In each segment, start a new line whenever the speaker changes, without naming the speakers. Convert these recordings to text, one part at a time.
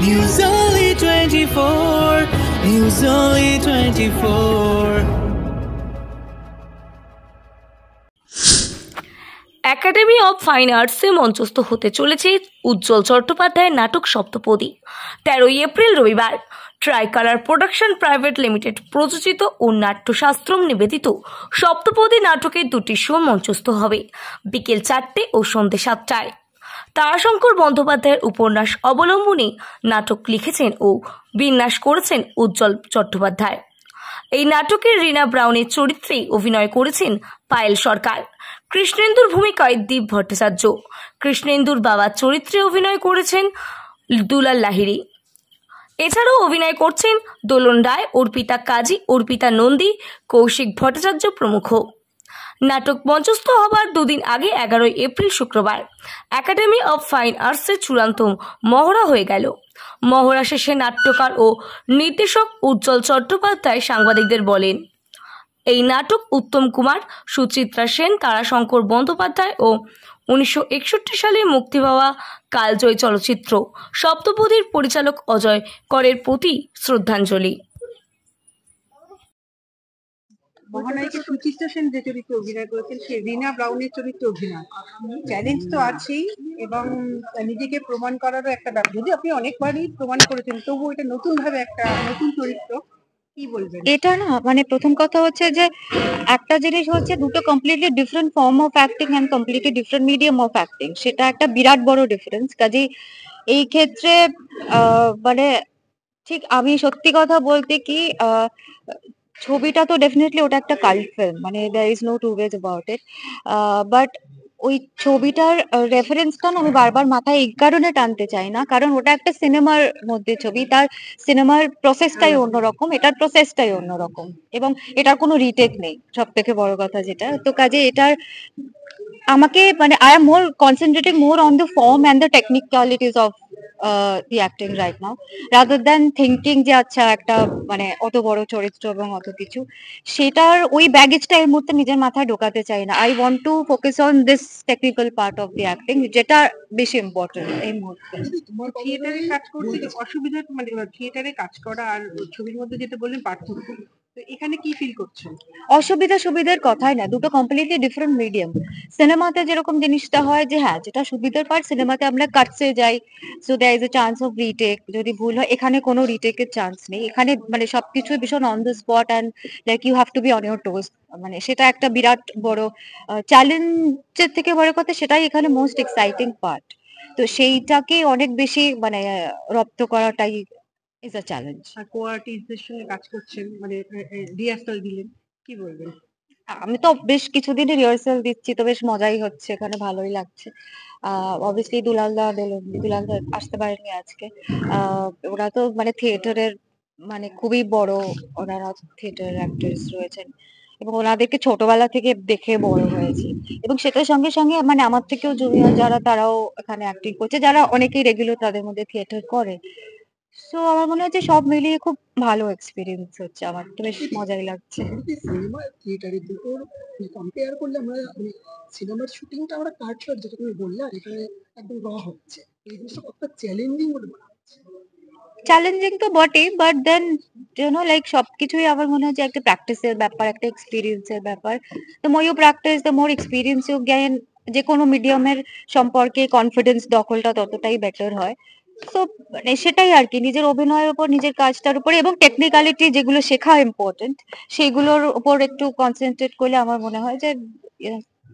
News Only 24. News Only 24.
Academy of fine আর্টসে মঞ্চস্থ হতে চলেছে উজ্জ্বল চট্টোপাধ্যায়ের নাটক সপ্তপদী। 13 এপ্রিল রবিবার ট্রাইকালার প্রোডাকশন প্রাইভেট লিমিটেড প্রযোজিত ও নাট্যশাস্ত্রম নিবেদিত সপ্তপদী নাটকের দুটি শো মঞ্চস্থ হবে বিকেল 4টে ও সন্ধ্যে 7টায়। তারাশঙ্কর বন্দ্যোপাধ্যায়ের উপন্যাস অবলম্বনে নাটক লিখেছেন ও বিন্যাস করেছেন উজ্জ্বল চট্টোপাধ্যায়। এই নাটকে রীনা ব্রাউনের চরিত্রে অভিনয় করেছেন পায়েল সরকার। কৃষ্ণেন্দুর ভূমিকায় দীপ ভট্টাচার্য। কৃষ্ণেন্দুর বাবার চরিত্রে অভিনয় করেছেন দুলাল লাহিড়ী। এছাড়াও অভিনয় করছেন দোলন রায়, অর্পিতা কাজী, অর্পিতা নন্দী, কৌশিক ভট্টাচার্য প্রমুখ। নাটক মঞ্চস্থ হবার দুদিন আগে 11 এপ্রিল শুক্রবার একাডেমি অব ফাইন আর্টসের চূড়ান্ত মহড়া হয়ে গেল। মহড়া শেষে নাট্যকার ও নির্দেশক উজ্জ্বল চট্টোপাধ্যায় সাংবাদিকদের বলেন, এই নাটক উত্তম কুমার, সুচিত্রা সেন, তারাশঙ্কর বন্দ্যোপাধ্যায় ও 1961 সালে মুক্তি পাওয়া কালজয়ী চলচ্চিত্র সপ্তপদীর পরিচালক অজয় করের প্রতি শ্রদ্ধাঞ্জলি।
মহানায়িকা সুচিত্রা সেন যে চরিত্রে অভিনয় করেছেন সে রীনা ব্রাউনের চরিত্রে অভিনয়, চ্যালেঞ্জ তো আছেই এবং নিজেকে প্রমাণ করারও একটা ব্যাপার। যদি আপনি অনেকবারই প্রমাণ করেছেন তবু এটা নতুন ভাবে একটা নতুন চরিত্র, কি বলবেন?
এটা না মানে প্রথম কথা হচ্ছে যে একটা জিনিস হচ্ছে দুটো completely different form of acting and completely different medium of acting, সেটা একটা বিরাট বড় ডিফারেন্স। কাজেই এই ক্ষেত্রে মানে ঠিক আমি সত্যি কথা বলতে কি ছবিটা তো ডেফিনেটলি ওটা একটা কাল্ট ফিল্ম, মানে there is no two ways about it. But ওই ছবিটার রেফারেন্সটা আমি বারবার মাথায় এই কারণে টানতে চাই না, কারণ ওটা একটা সিনেমার মধ্যে ছবি, তার সিনেমার প্রসেসটাই অন্যরকম, এটার প্রসেসটাই অন্যরকম, এবং এটার কোনো রিটেক নেই, সব থেকে বড় কথা যেটা। তো কাজে এটার আমাকে মানে I am more concentrating more on the form and the technicalities of the acting right now, rather than thinking যে আচ্ছা একটা মানে অত বড় চরিত্র এবং অত কিছু, সেটার ওই ব্যাগেজটা এই মুহূর্তে নিজের মাথায় ঢোকাতে চাই না। I want to focus on this technical part of the acting, যেটা বেশি ইম্পর্টেন্ট এই মুহূর্তে।
থিয়েটারে কাজ করতে অসুবিধা, মানে থিয়েটারে কাজ করা আর ছবির মধ্যে যেটা বললেন পার্থক্য, তো এখানে কি ফিল করছেন?
অসুবিধা সুবিধার কথাই না, দুটো কমপ্লিটলি ডিফারেন্ট মিডিয়াম। সিনেমাতে যেরকম জিনিসটা হয় যে হ্যাঁ যেটা সুবিধার পার্ট, সিনেমাতে আমরা কাটসে যাই, so there is a chance of retake, যদি ভুল হয়। এখানে কোনো রিটেকের চান্স নেই, এখানে মানে সবকিছু ভীষণ on the spot and like you have to be on your toes. মানে সেটা একটা বিরাট বড় চ্যালেঞ্জের থেকে বড় কথা, সেটাই এখানে মোস্ট এক্সাইটিং পার্ট। তো সেইটাকে অনেক বেশি মানে রপ্ত করাটাই ইজ আ চ্যালেঞ্জ।
আর কো আর্টিস্টদের সঙ্গে কাজ করছেন, মানে রিহার্সাল দিলেন, কি বলবেন?
আমি তো বেশ কিছুদিন রিহার্সাল দিচ্ছি, তো বেশ মজাই হচ্ছে, এখানে ভালোই লাগছে। অবভিয়াসলি দুলালদা আসতে পারেনি আজকে। ওরা তো মানে থিয়েটারের মানে খুবই বড়, ওনারা থিয়েটার অ্যাক্টরস রয়েছেন এবং ওনাদেরকে ছোটবেলা থেকে দেখে বড় হয়েছে, এবং সেটার সঙ্গে সঙ্গে মানে আমার থেকেও জুনিয়র যারা তারাও এখানে অ্যাক্টিং করছে, যারা অনেকেই রেগুলার তাদের মধ্যে থিয়েটার করে। সো আমার মনে হচ্ছে সব মিলিয়ে খুব ভালো এক্সপিরিয়েন্স হচ্ছে, আমার তো বেশ মজাই লাগছে।
সিনেমা থিয়েটারে দুটোর কম্পেয়ার করলে আমরা মানে সিনেমার শুটিংটা আমরা কাট শট যেটা তুমি বললে, আর এখানে একদম র হচ্ছে, এই জিনিসটা কতটা চ্যালেঞ্জিং বলে মনে হচ্ছে?
চ্যালেঞ্জিং তো বটেই, বাট দেন লাইক সবকিছুই আমার মনে হয় যে একটা প্র্যাকটিসের ব্যাপার, একটা এক্সপিরিয়েন্সের ব্যাপার। The more you practice the more experience you gain. যে কোনো মিডিয়ামের সম্পর্কে কনফিডেন্স দখলটা ততটাই বেটার হয়। সো মানে সেটাই আর কি, নিজের অভিনয়ের উপর, নিজের কাজটার উপর এবং টেকনিক্যালিটি যেগুলো শেখা ইম্পর্টেন্ট সেগুলোর উপর একটু কনসেন্ট্রেট করলে আমার মনে হয় যে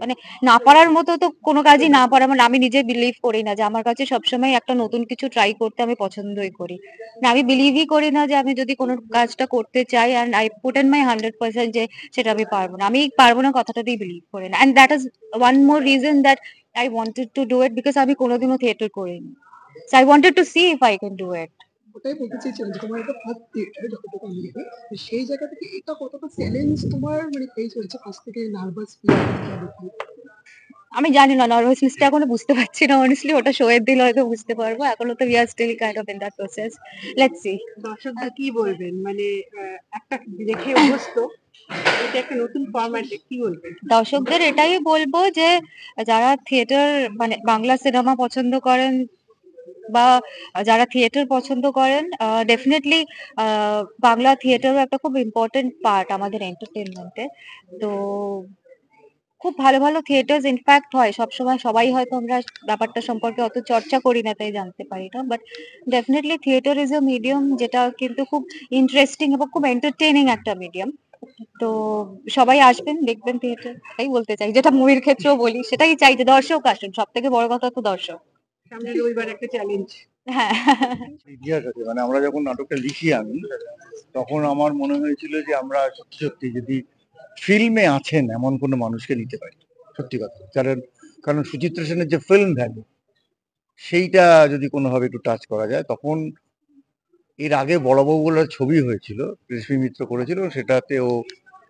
মানে না পারার মতো তো কোনো কাজই না পারা, মানে আমি নিজে বিলিভ করি না যে, আমার কাছে সবসময় একটা নতুন কিছু ট্রাই করতে আমি পছন্দই করি না। আমি বিলিভই করি না যে আমি যদি কোনো কাজটা করতে চাই and I put in my 100% যে সেটা আমি পারবো না, আমি পারবো না কথাটাতেই বিলিভ করি না। And that is one more reason that I wanted to do it, because আমি কোনোদিনও থিয়েটার করিনি। So I wanted to see if I can do it.
ওটাই বলতে চেয়েছিলাম যে তোমার এটা ফার্স্ট থিয়েটার যতটুকু আমি দেখি, তো সেই জায়গা থেকে এটা কতটা চ্যালেঞ্জ তোমার মানে ফেস হয়েছে, ফার্স্ট থেকে নার্ভাস ফিল?
আমি জানি না, নার্ভাসনেসটা এখনো বুঝতে পারছি না অনেস্টলি, ওটা শো এর দিলে হয়তো বুঝতে পারবো, এখনো তো we are still kind of in that process. Let's see.
দর্শকদের কি বলবেন, মানে একটা দেখে অভ্যস্ত, এটা একটা নতুন ফরম্যাটে, কি বলবেন?
দর্শকদের এটাই বলবো যে যারা থিয়েটার মানে বাংলা সিনেমা পছন্দ করেন, বা যারা থিয়েটার পছন্দ করেন, ডেফিনেটলি বাংলা থিয়েটারও একটা খুব ইম্পর্টেন্ট পার্ট আমাদের এন্টারটেনমেন্টে। তো খুব ভালো ভালো থিয়েটার্স ইনফ্যাক্ট হয় সবসময়, সবাই হয়তো আমরা ব্যাপারটা সম্পর্কে অত চর্চা করি না তাই জানতে পারি না, but definitely theatre is a medium যেটা কিন্তু খুব ইন্টারেস্টিং এবং খুব এন্টারটেইনিং একটা মিডিয়াম। তো সবাই আসবেন, দেখবেন থিয়েটার, তাই বলতে চাই। যেটা মুভির ক্ষেত্রেও বলি, সেটাই চাই যে দর্শক আসুন, সব থেকে বড় কথা তো দর্শক।
সামনে রবিবার একটা চ্যালেঞ্জ।
হ্যাঁ।
ইতিহাস আছে, মানে আমরা যখন নাটকটা লিখি আমি, তখন আমার মনে হয়েছিল যে আমরা সত্যি সত্যি যদি ফিল্মে আছেন এমন কোনো মানুষকে নিতে পারি, সত্যি কথা। কারণ কারণ সুচিত্রা সেনের যে ফিল্ম ভ্যালু, সেইটা যদি কোনোভাবে একটু টাচ করা যায়। তখন এর আগে বড়বাবু বলে একটা ছবি হয়েছিল, রেশমি মিত্র করেছিল, সেটাতে ও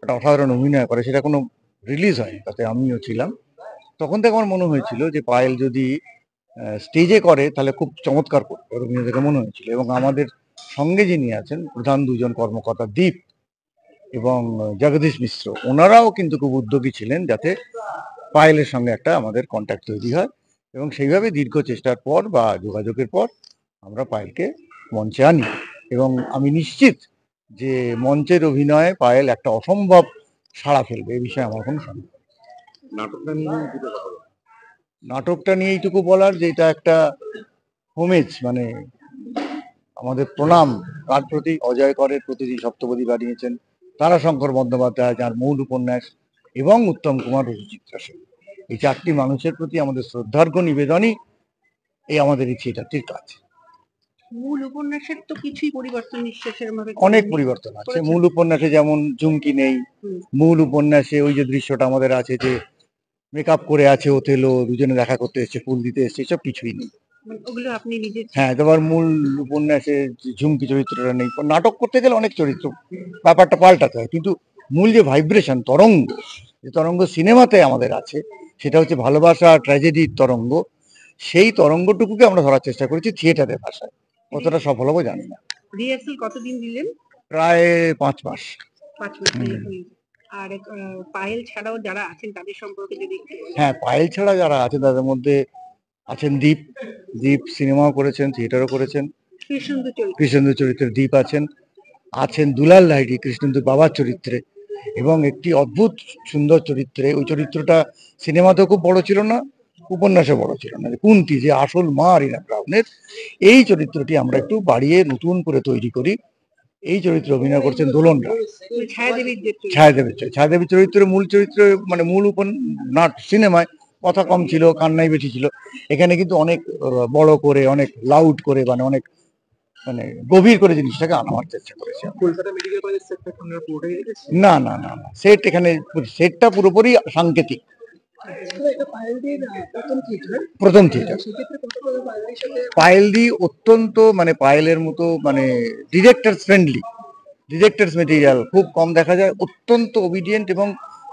একটা অসাধারণ অভিনয় করে, সেটা কোনো রিলিজ হয়নি, তাতে আমিও ছিলাম। তখন থেকে আমার মনে হয়েছিল যে পায়েল যদি স্টেজে করে তাহলে খুব চমৎকার করবে, অভিনয় দেখে মনে হয়েছিল। এবং আমাদের সঙ্গে যিনি আছেন প্রধান দুজন কর্মকর্তা, দীপ এবং জগদীশ মিশ্র, ওনারাও কিন্তু খুব উদ্যোগী ছিলেন যাতে পায়েলের সঙ্গে একটা আমাদের কন্ট্যাক্ট তৈরি হয়। এবং সেইভাবে দীর্ঘ চেষ্টার পর বা যোগাযোগের পর আমরা পায়েলকে মঞ্চে আনি। এবং আমি নিশ্চিত যে মঞ্চের অভিনয়ে পায়েল একটা অসম্ভব সাড়া ফেলবে, এ বিষয়ে আমার কোনো সন্দেহ নেই। নাটকটা নিয়ে এইটুকু বলার যে এটা একটা হোমেজ, মানে আমাদের প্রণাম কার প্রতি? অজয় করের প্রতি, যিনি সপ্তপদী বানিয়েছেন, তারাশঙ্কর বন্দ্যোপাধ্যায় যার মূল উপন্যাস, এবং উত্তম কুমার ও সুচিত্রা সেন, এই চারটি মানুষের প্রতি আমাদের শ্রদ্ধার্ঘ্য নিবেদনই এই আমাদের এই থিয়েটারটির কাজ।
মূল উপন্যাসের তো কিছুই পরিবর্তন নিশ্চয় সেরকম ভাবে
অনেক পরিবর্তন আছে। মূল উপন্যাসে যেমন ঝুমকি নেই, মূল উপন্যাসে ওই যে দৃশ্যটা আমাদের আছে যে মেকআপ করে আছে ওথেলো, দুজনে দেখা করতে এসছে, ফুল দিতে এসছে, এসব কিছুই নেই।
ওগুলো আপনি নিজে।
হ্যাঁ, তোমার মূল উপন্যাসে যে ঝুমকি চরিত্রটা নেই। নাটক করতে গেলে অনেক চরিত্র ব্যাপারটা পাল্টাতে হয়, কিন্তু মূল যে ভাইব্রেশন, তরঙ্গ, যে তরঙ্গ সিনেমাতে আমাদের আছে, সেটা হচ্ছে ভালোবাসা ট্র্যাজেডির তরঙ্গ। সেই তরঙ্গটুকুকে আমরা ধরার চেষ্টা করেছি থিয়েটারের ভাষায়। কতটা সফল হবো জানি না।
রিহার্সাল কতদিন দিলেন?
প্রায় 5 মাস।
5 মাস। আর পায়েল ছাড়াও যারা আছেন তাদের সম্পর্কে যদি একটু বলেন।
হ্যাঁ, পায়েল ছাড়া যারা আছে তাদের মধ্যে আছেন দীপ। দীপ সিনেমাও করেছেন, থিয়েটারও করেছেন। কৃষ্ণেন্দু চরিত্রে দীপ আছেন। আছেন দুলাল লাহিড়ী কৃষ্ণেন্দুর বাবার চরিত্রে, এবং একটি অদ্ভুত সুন্দর চরিত্রে। ওই চরিত্রটা সিনেমাতেও খুব বড় ছিল না, উপন্যাসে বড় ছিল না, কুন্তি, যে আসল মা রিনা ব্রাউনের, এই চরিত্রটি আমরা একটু বাড়িয়ে নতুন করে তৈরি করি। এই চরিত্রে অভিনয় করছেন দোলন রায়, ছায়াদেবীর চরিত্রে। মূল চরিত্র মানে মূল নাট সিনেমায় কথা কম ছিল, কান্নাই বেশি ছিল। এখানে কিন্তু অনেক বড় করে, অনেক লাউড করে, মানে অনেক মানে গভীর করে জিনিসটাকে আনার চেষ্টা করেছে। না না না না, সেট এখানে, সেটটা পুরোপুরি সাংকেতিক। প্রথম থিয়েটার পায়েলদি অত্যন্ত, মানে পায়েলের মতো মানে ডিরেক্টরস ফ্রেন্ডলি, ডিরেক্টরস মেটেরিয়াল খুব কম দেখা যায়। অত্যন্ত ওবিডিয়েন্ট, এবং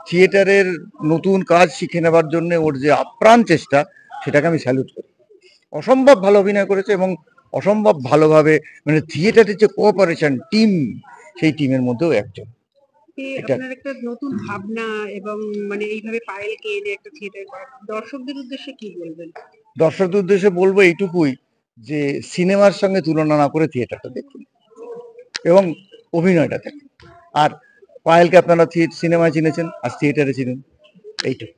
থিয়েটারের নতুন কাজ শিখে নেবার জন্য ওর যে আপ্রাণ চেষ্টা, সেটাকে আমি স্যালুট করি। অসম্ভব ভালো অভিনয় করেছে, এবং অসম্ভব ভালোভাবে, মানে থিয়েটারের যে কোঅপারেশন টিম, সেই টিমের মধ্যেও একজন।
আপনার একটা নতুন ভাবনা, এবং মানে এইভাবে পায়েলকে এনে একটা থিয়েটার করা, দর্শকদের উদ্দেশ্যে কি বলবেন?
দর্শকদের উদ্দেশ্যে বলবো এইটুকুই যে সিনেমার সঙ্গে তুলনা না করে থিয়েটারটা দেখুন এবং অভিনয়টা দেখুন। আর পায়েলকে আপনারা সিনেমায় চিনেছেন, আর থিয়েটারে চিনেন, এইটুকু।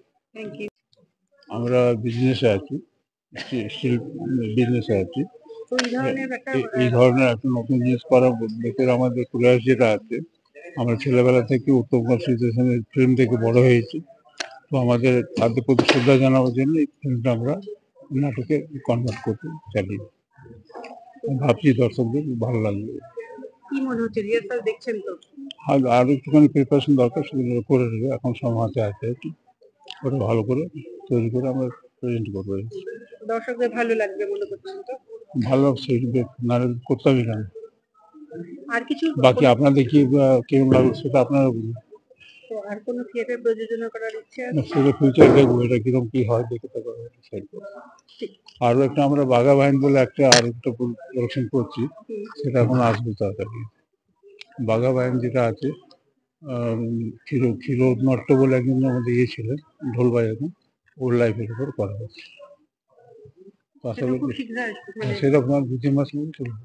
আমরা বিজনেসে আছি, স্টিল বিজনেসে আছি। এই ধরনের একটা নতুন জিনিস করার ভেতরে আমাদের প্রয়াস যেটা আছে, আমরা ছেলেবেলা থেকে উত্তম কুমার সুচিত্রা ফিল্ম থেকে বড় হয়েছি। তো আমাদের তাদের প্রতি শ্রদ্ধা জানাবার জন্য এই ফিল্মটা আমরা নাটকে কনভার্ট করতে চাই। ভাবছি দর্শকদের ভালো লাগবে।
কি মনে হচ্ছে, রিহার্সাল দেখছেন তো?
আর একটুখানি প্রিপারেশন দরকার, সেগুলো করে নেবে, এখন সময় হাতে আছে, ওটা ভালো করে তৈরি করে আমরা প্রেজেন্ট করবো।
দর্শকদের ভালো লাগবে মনে করছেন তো?
ভালো নারে করতে হবে কেন?
আর কিছু
বাকি আপনাদের কি কেমন লাগবে সেটা আপনারা বলুন।
তো আর কোনো থিয়েটার প্রযোজনা করার ইচ্ছে আছে?
সেটা ফিউচার দেখবো, এটা কিরকম কি হয় দেখে তো ডিসাইড করবো। আরো একটা আমরা বাঘা বাহিনী বলে একটা আর একটা প্রোডাকশন করছি, সেটা এখন আসবে তাড়াতাড়ি। বাঘা বাহিনী যেটা আছে, ক্ষীরোদ নট্ট বলে একজন আমাদের ইয়ে ছিলেন ঢোল বাজাতেন, ওর লাইফের উপর করা হচ্ছে। তো আশা
সেটা খুব
করি
শীঘ্র আসবে মানে
সেটা আপনার 2-3 মাস মধ্যে চলবে।